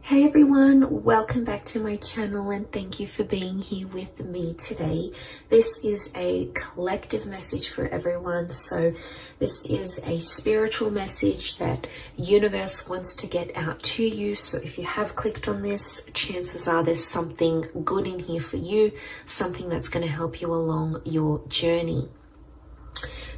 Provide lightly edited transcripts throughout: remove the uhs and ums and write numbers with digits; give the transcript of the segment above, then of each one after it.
Hey everyone, welcome back to my channel and thank you for being here with me today. This is a collective message for everyone. So this is a spiritual message that universe wants to get out to you. So if you have clicked on this, chances are there's something good in here for you, something that's going to help you along your journey.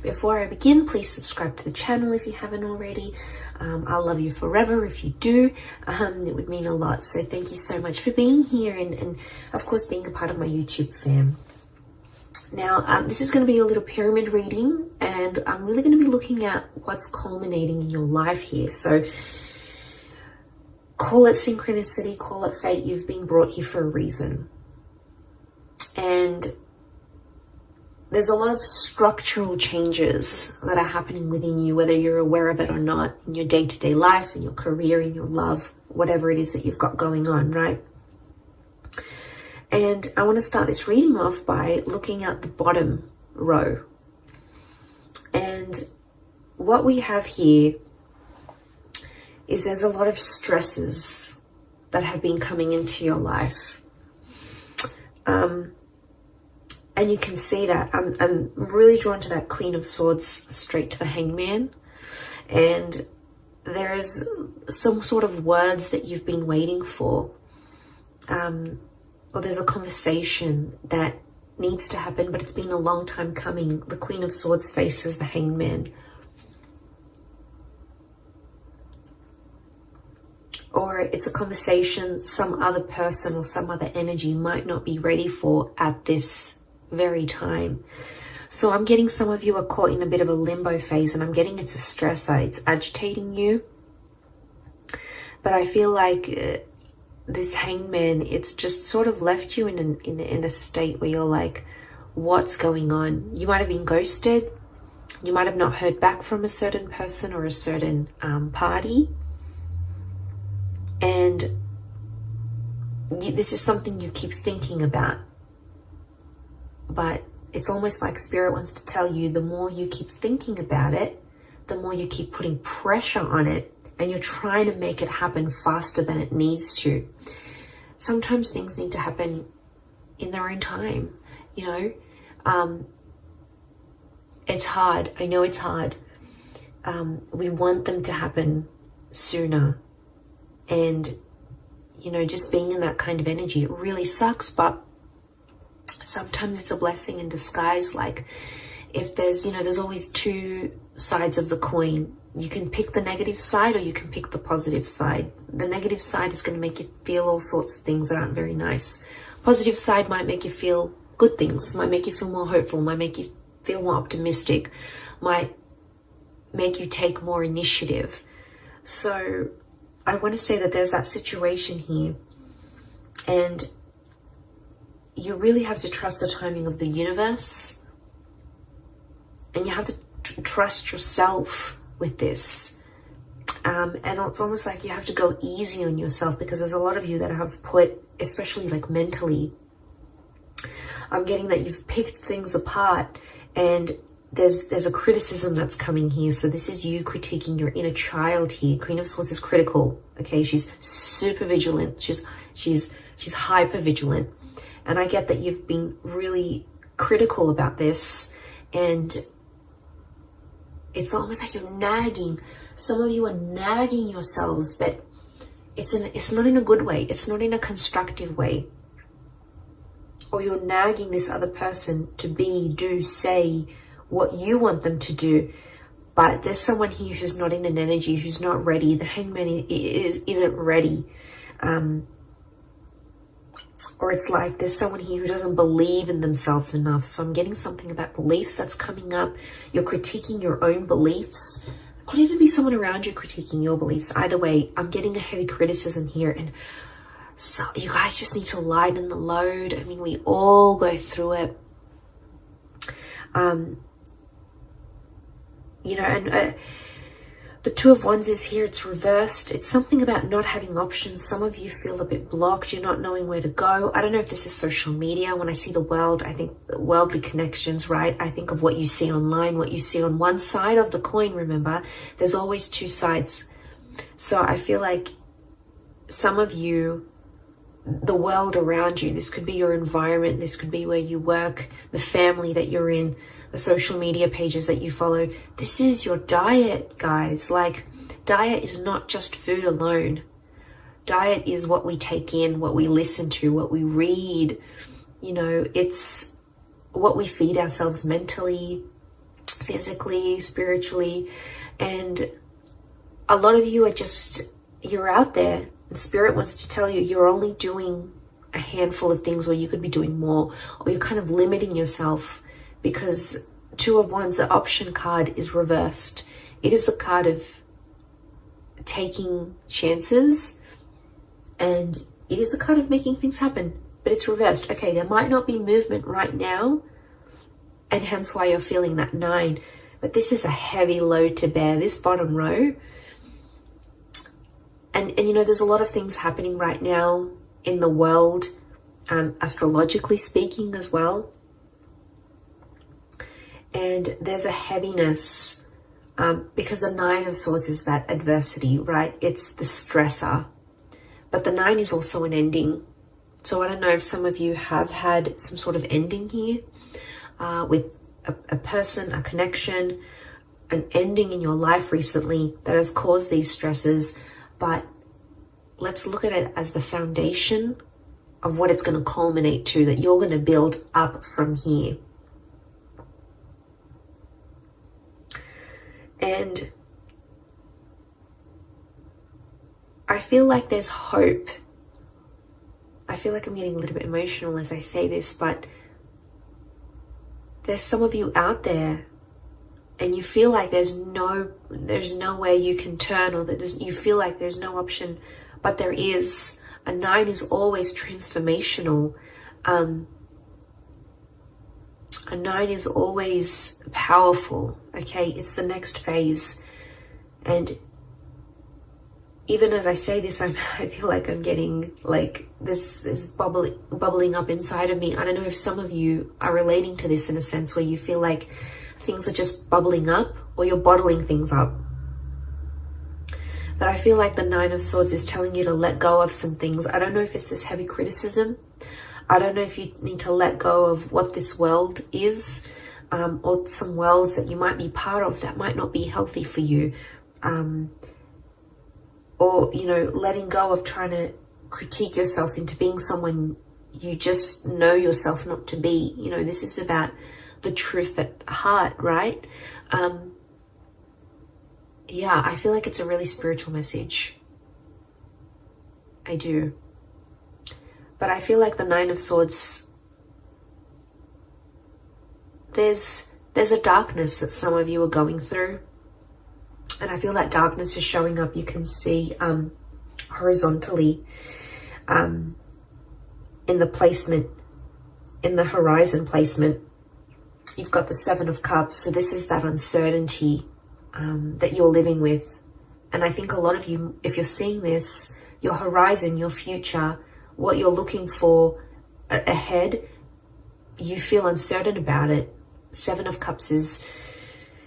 Before I begin, please subscribe to the channel if you haven't already. I'll love you forever if you do. It would mean a lot. So thank you so much for being here and of course being a part of my YouTube fam. Now, this is going to be a little pyramid reading, and I'm really going to be looking at what's culminating in your life here. So call it synchronicity, call it fate. You've been brought here for a reason. And there's a lot of structural changes that are happening within you, whether you're aware of it or not, in your day-to-day life, in your career, in your love, whatever it is that you've got going on, right? And I want to start this reading off by looking at the bottom row. And what we have here is there's a lot of stresses that have been coming into your life. And you can see that I'm really drawn to that Queen of Swords straight to the Hangman. And there is some sort of words that you've been waiting for. Or there's a conversation that needs to happen, but it's been a long time coming. The Queen of Swords faces the Hangman. Or it's a conversation some other person or some other energy might not be ready for at this very time. So I'm getting some of you are caught in a bit of a limbo phase, and I'm getting it's a stressor. It's agitating you. But I feel like this Hangman, it's just sort of left you in a state where you're like, what's going on? You might have been ghosted. You might have not heard back from a certain person or a certain party. And this is something you keep thinking about. But it's almost like Spirit wants to tell you, the more you keep thinking about it, the more you keep putting pressure on it, and you're trying to make it happen faster than it needs to. Sometimes things need to happen in their own time, you know. It's hard. I know it's hard. We want them to happen sooner. And, you know, just being in that kind of energy, it really sucks, but sometimes it's a blessing in disguise. Like if there's, you know, there's always two sides of the coin. You can pick the negative side or you can pick the positive side. The negative side is going to make you feel all sorts of things that aren't very nice. Positive side might make you feel good things, might make you feel more hopeful, might make you feel more optimistic, might make you take more initiative. So I want to say that there's that situation here, and you really have to trust the timing of the universe, and you have to trust yourself with this. And it's almost like you have to go easy on yourself, because there's a lot of you that have put, especially like mentally, I'm getting that you've picked things apart, and there's a criticism that's coming here. So this is you critiquing your inner child here. Queen of Swords is critical. Okay, she's super vigilant. She's hyper vigilant. And I get that you've been really critical about this, and it's almost like you're nagging. Some of you are nagging yourselves, but it's not in a good way. It's not in a constructive way. Or you're nagging this other person to be, do, say what you want them to do. But there's someone here who's not in an energy, who's not ready. The Hangman isn't ready. Or it's like there's someone here who doesn't believe in themselves enough. So I'm getting something about beliefs that's coming up. You're critiquing your own beliefs. It could even be someone around you critiquing your beliefs. Either way, I'm getting a heavy criticism here. And so you guys just need to lighten the load. I mean, we all go through it. You know, and the Two of Wands is here. It's reversed. It's something about not having options. Some of you feel a bit blocked. You're not knowing where to go. I don't know if this is social media. When I see the world, I think worldly connections, right? I think of what you see online, what you see on one side of the coin. Remember, there's always two sides. So I feel like some of you, the world around you, this could be your environment, this could be where you work, the family that you're in, the social media pages that you follow. This is your diet, guys. Like, diet is not just food alone. Diet is what we take in, what we listen to, what we read. You know, it's what we feed ourselves mentally, physically, spiritually. And a lot of you are just, you're out there, and Spirit wants to tell you you're only doing a handful of things, or you could be doing more, or you're kind of limiting yourself, because Two of Wands, the option card, is reversed. It is the card of taking chances, and it is the card of making things happen, but it's reversed. Okay, there might not be movement right now, and hence why you're feeling that 9, but this is a heavy load to bear, this bottom row. And you know, there's a lot of things happening right now in the world, astrologically speaking as well. And there's a heaviness, because the 9 of Swords is that adversity, right? It's the stressor. But the 9 is also an ending. So I don't know if some of you have had some sort of ending here, with a person, a connection, an ending in your life recently that has caused these stresses. But let's look at it as the foundation of what it's going to culminate to, that you're going to build up from here. And I feel like there's hope. I feel like I'm getting a little bit emotional as I say this, but there's some of you out there and you feel like there's no way you can turn, or that you feel like there's no option, but there is. A 9 is always transformational. A 9 is always powerful, okay? It's the next phase. And even as I say this, I feel like I'm getting, like, this is bubbling up inside of me. I don't know if some of you are relating to this in a sense where you feel like things are just bubbling up, or you're bottling things up. But I feel like the 9 of Swords is telling you to let go of some things. I don't know if it's this heavy criticism. I don't know if you need to let go of what this world is, or some worlds that you might be part of that might not be healthy for you. Or, you know, letting go of trying to critique yourself into being someone you just know yourself not to be. You know, this is about the truth at heart, right? Yeah, I feel like it's a really spiritual message. I do. But I feel like the 9 of Swords, there's a darkness that some of you are going through. And I feel that darkness is showing up. You can see horizontally in the placement, in the horizon placement. You've got the 7 of Cups. So this is that uncertainty that you're living with. And I think a lot of you, if you're seeing this, your horizon, your future, what you're looking for ahead, you feel uncertain about it. 7 of Cups is,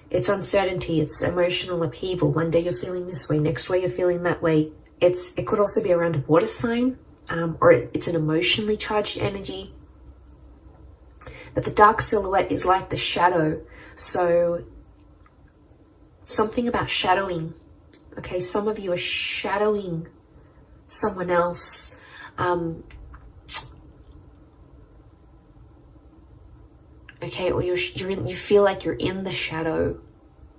it's uncertainty, it's emotional upheaval. One day you're feeling this way, next way you're feeling that way. It could also be around a water sign, or it's an emotionally charged energy. But the dark silhouette is like the shadow. So something about shadowing. Okay, some of you are shadowing someone else. Okay, or you feel like you're in the shadow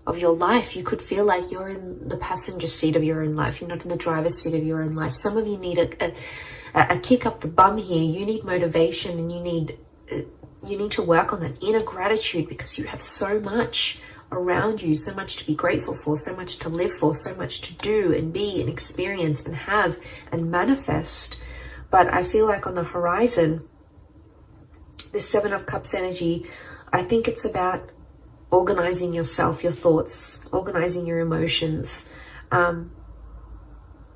of your life. You could feel like you're in the passenger seat of your own life. You're not in the driver's seat of your own life. Some of you need a kick up the bum here. You need motivation, and you need to work on that inner gratitude, because you have so much around you, so much to be grateful for, so much to live for, so much to do and be and experience and have and manifest. But I feel like on the horizon, this 7 of Cups energy, I think it's about organizing yourself, your thoughts, organizing your emotions. And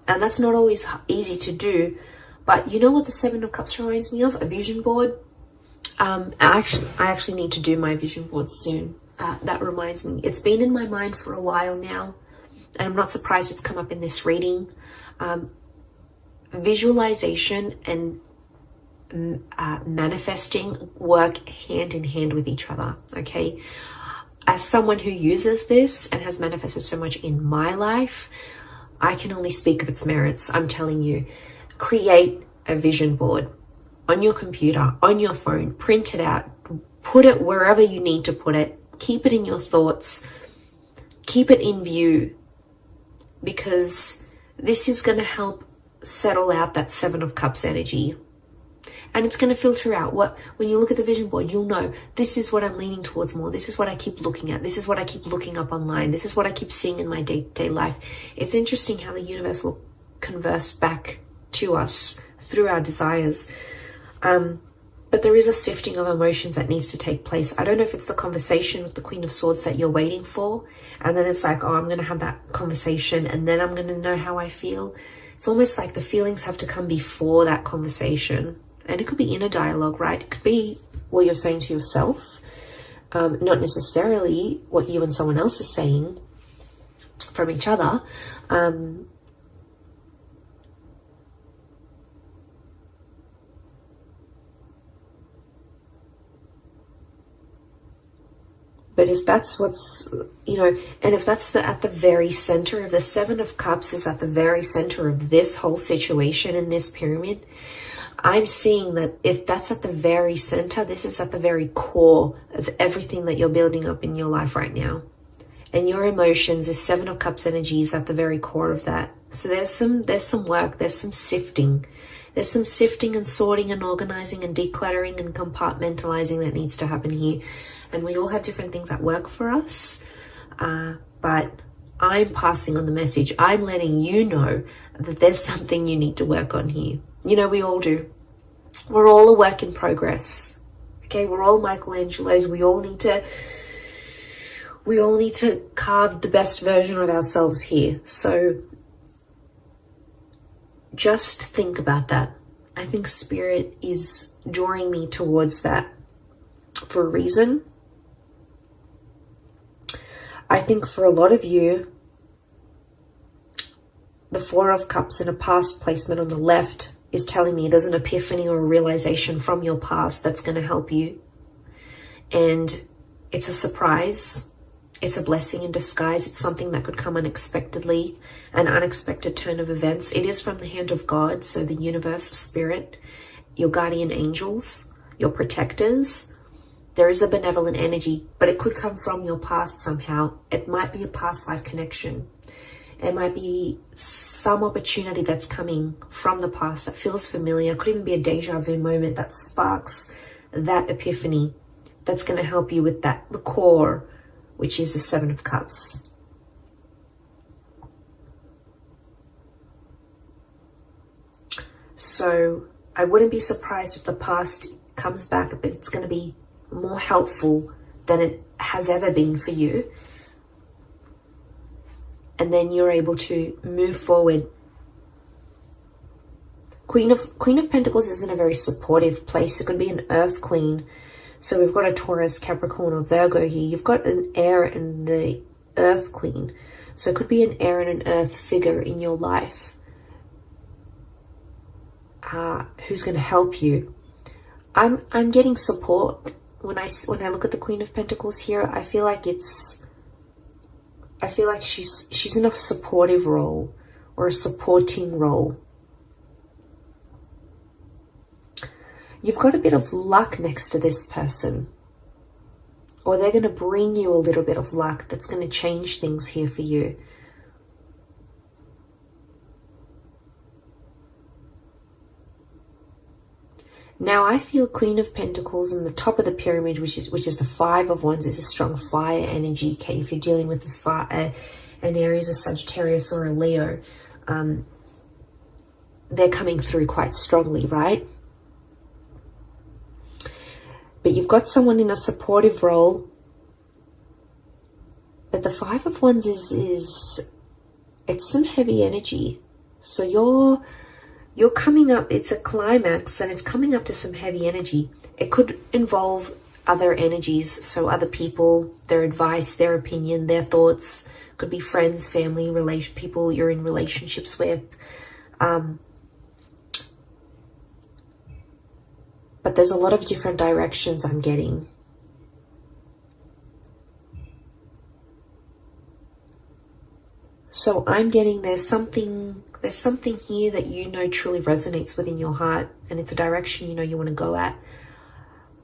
that's not always easy to do. But you know what the 7 of Cups reminds me of? A vision board. I actually need to do my vision board soon. That reminds me. It's been in my mind for a while now. And I'm not surprised it's come up in this reading. visualization and manifesting work hand in hand with each other, okay? As someone who uses this and has manifested so much in my life, I can only speak of its merits. I'm telling you, create a vision board on your computer, on your phone, print it out, put it wherever you need to put it, keep it in your thoughts, keep it in view, because this is going to help settle out that Seven of Cups energy. And it's going to filter out when you look at the vision board, you'll know this is what I'm leaning towards more. This is what I keep looking at. This is what I keep looking up online. This is what I keep seeing in my day-to-day life. It's interesting how the universe will converse back to us through our desires. But there is a sifting of emotions that needs to take place. I don't know if it's the conversation with the Queen of Swords that you're waiting for. And then it's like, oh, I'm going to have that conversation and then I'm going to know how I feel. It's almost like the feelings have to come before that conversation. And it could be inner dialogue, right? It could be what you're saying to yourself, not necessarily what you and someone else is saying from each other. But if that's what's, and if that's at the very center of the Seven of Cups is at the very center of this whole situation in this pyramid, I'm seeing that if that's at the very center, this is at the very core of everything that you're building up in your life right now. And your emotions, this Seven of Cups energy is at the very core of that. So there's some work, there's some sifting. There's some sifting and sorting and organizing and decluttering and compartmentalizing that needs to happen here. And we all have different things that work for us. But I'm passing on the message. I'm letting you know that there's something you need to work on here. We all do. We're all a work in progress. Okay, we're all Michelangelos. We all need to carve the best version of ourselves here. So just think about that. I think Spirit is drawing me towards that for a reason. I think for a lot of you, the Four of Cups in a past placement on the left is telling me there's an epiphany or a realization from your past that's going to help you. And it's a surprise. It's a blessing in disguise. It's something that could come unexpectedly, an unexpected turn of events. It is from the hand of God, so the universe, Spirit, your guardian angels, your protectors. There is a benevolent energy, but it could come from your past somehow. It might be a past life connection. It might be some opportunity that's coming from the past that feels familiar. It could even be a deja vu moment that sparks that epiphany that's going to help you with the core, which is the Seven of Cups. So I wouldn't be surprised if the past comes back, but it's going to be more helpful than it has ever been for you. And then you're able to move forward. Queen of Pentacles is in a very supportive place. It could be an Earth Queen. So we've got a Taurus, Capricorn, or Virgo here. You've got an air and the Earth Queen. So it could be an air and an earth figure in your life who's going to help you. I'm getting support when I look at the Queen of Pentacles here. I feel like she's in a supportive role or a supporting role. You've got a bit of luck next to this person, or they're going to bring you a little bit of luck that's going to change things here for you. Now I feel Queen of Pentacles in the top of the pyramid, which is the Five of Wands, is a strong fire energy. Okay, if you're dealing with an Aries, a Sagittarius, or a Leo, they're coming through quite strongly, right? But you've got someone in a supportive role. But the Five of Wands it's some heavy energy. So you're coming up, it's a climax and it's coming up to some heavy energy. It could involve other energies, so other people, their advice, their opinion, their thoughts. Could be friends, family, people you're in relationships with. but there's a lot of different directions I'm getting. So I'm getting there's something here that you know truly resonates within your heart, and it's a direction you know you want to go at.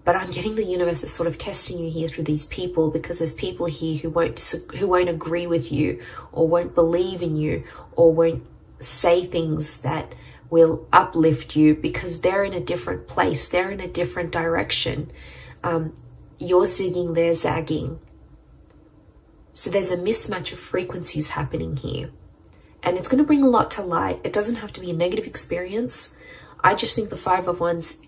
But I'm getting the universe is sort of testing you here through these people, because there's people here who won't agree with you, or won't believe in you, or won't say things that will uplift you, because they're in a different place. They're in a different direction. You're zigging, they're zagging. So there's a mismatch of frequencies happening here. And it's going to bring a lot to light. It doesn't have to be a negative experience. I just think the Five of Wands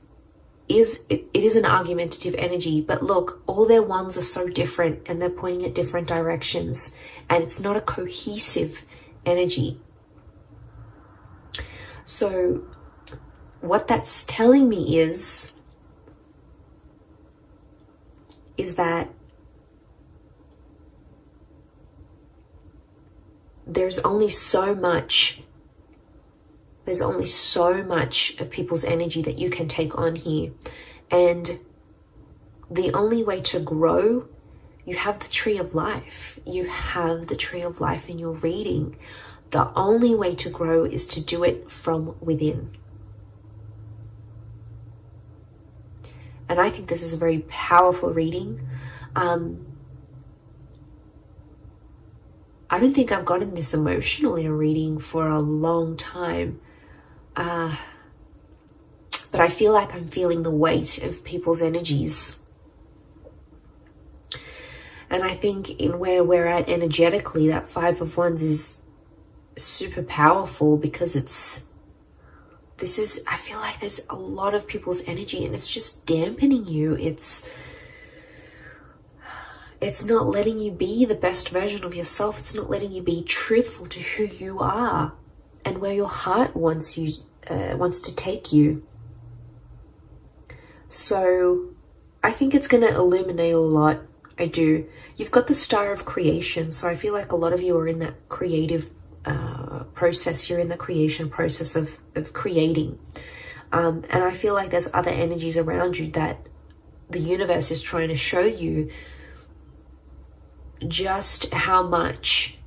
it is an argumentative energy, but look, all their wands are so different and they're pointing at different directions, and it's not a cohesive energy. So what that's telling me is that there's only so much of people's energy that you can take on here. And the only way to grow, you have the Tree of Life. You have the Tree of Life in your reading. The only way to grow is to do it from within. And I think this is a very powerful reading. I don't think I've gotten this emotional in a reading for a long time. But I feel like I'm feeling the weight of people's energies. And I think in where we're at energetically, that Five of Wands is super powerful, because I feel like there's a lot of people's energy and it's just dampening you. It's not letting you be the best version of yourself. It's not letting you be truthful to who you are and where your heart wants to take you. So I think it's going to illuminate a lot. I do. You've got the Star of Creation. So I feel like a lot of you are in that creative process. You're in the creation process of creating. And I feel like there's other energies around you that the universe is trying to show you just how much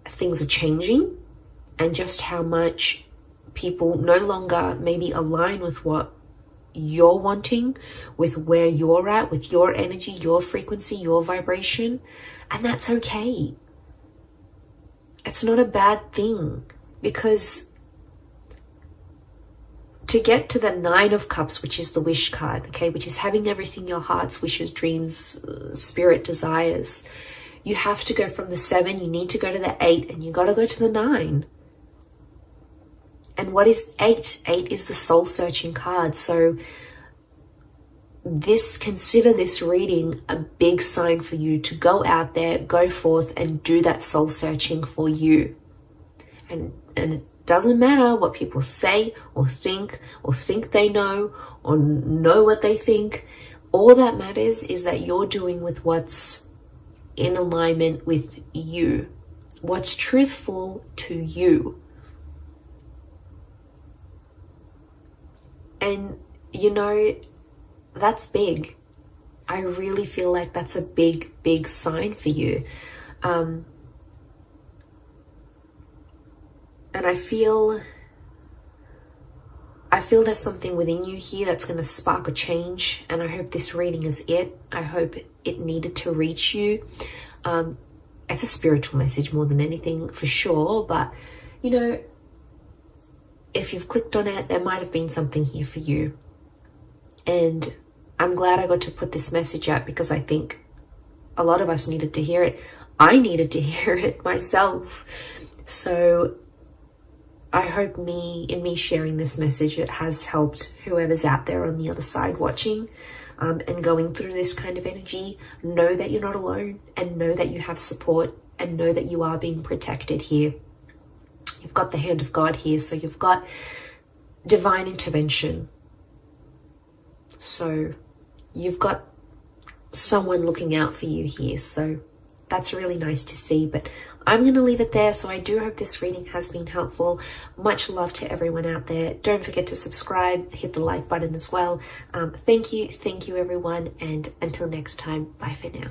things are changing, and just how much people no longer maybe align with what you're wanting, with where you're at, with your energy, your frequency, your vibration. And that's okay. It's not a bad thing, because to get to the Nine of Cups, which is the wish card, okay, which is having everything your heart's wishes, dreams, spirit desires, you have to go from the 7, you need to go to the 8, and you got to go to the 9. And what is 8? 8 is the soul-searching card. So consider this reading a big sign for you to go out there, go forth and do that soul-searching for you. And it doesn't matter what people say or think they know or know what they think. All that matters is that you're doing with what's in alignment with you, what's truthful to you. And you know, that's big. I really feel like that's a big, big sign for you. And I feel there's something within you here that's going to spark a change. And I hope this reading is it. I hope it needed to reach you. It's a spiritual message more than anything, for sure. But, you know, if you've clicked on it, there might have been something here for you. And I'm glad I got to put this message out, because I think a lot of us needed to hear it. I needed to hear it myself. So I hope in me sharing this message, it has helped whoever's out there on the other side watching and going through this kind of energy. Know that you're not alone, and know that you have support, and know that you are being protected here. You've got the hand of God here, so you've got divine intervention. So you've got someone looking out for you here. So that's really nice to see. But I'm going to leave it there. So I do hope this reading has been helpful. Much love to everyone out there. Don't forget to subscribe, hit the like button as well. Thank you everyone, and until next time, bye for now.